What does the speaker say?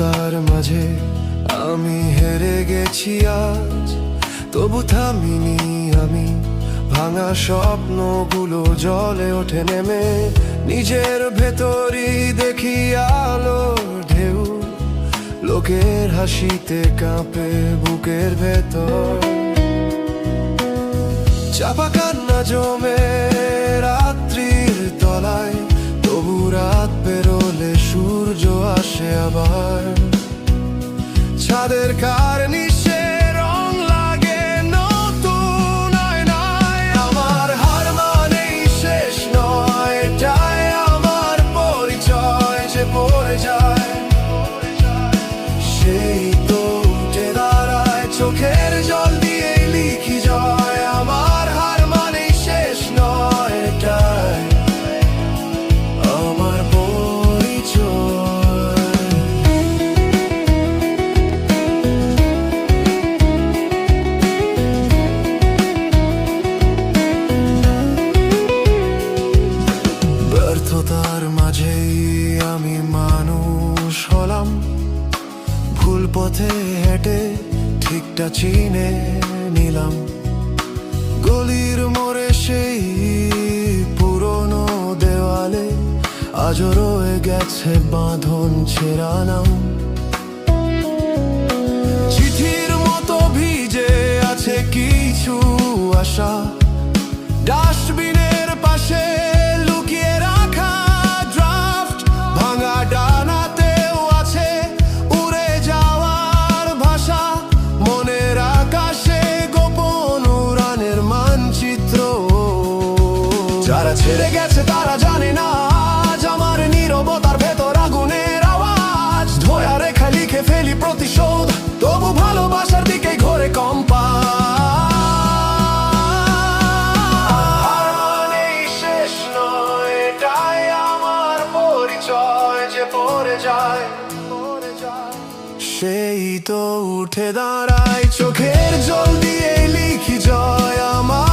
ব্যর্থতার মাঝে আমি হেরে গেছি আজ, তবু থামিনি আমি। ভাঙা স্বপ্নগুলো জলে ওঠে নেমে, নিজের ভেতরই দেখি আলো ঢেউ। লোকের হাসিতে কাঁপে বুকের ভেতর, চাপা কান্না জমে রাত্রির তলায়। তবু রাত পেরোলে সূর্য আসে আবার, ছাদের কার্নিশে রং লাগে নতুন আয়নায়। আমার হার মানেই শেষ নয়, এটাই আমার পরিচয়। যে পড়ে যায় সেই তো উঠে দাঁড়ায়, চোখের জল দিয়ে লিখি জয়। আমার হার মানেই শেষ নয়, এটাই আমার পরিচয়। ব্যর্থতার মাঝেই আমি মানুষ হলাম, ভুল পথে হেঁটে ঠিকটা চিনে নিলাম। গলির মোড়ে সেই পুরনো দেওয়ালে আজও রয়ে গেছে বাঁধন ছেঁড়া নাম। চিঠির মতো ভিজে আছে কিছু আশা, ডাস্টবিনের পাশে লুকিয়ে রাখা ড্রাফট। ভাঙা ডানাতেও আছে উড়ে যাওয়ার ভাষা, মনের আকাশে গোপন উড়ানের মানচিত্র। যারা ছেড়ে গেছে তারা জানে না আজ আমার নীরবতার ভেতর আগুনের আওয়াজ। ধোয়া রেখা লিখে ফেলি প্রতিশোধ, তবু ভালোবাসার দিকে ঘোরে কম্পা। যে পড়ে যায় সেই তো উঠে দাঁড়ায়, চোখের জল দিয়ে লিখি জয়। আমার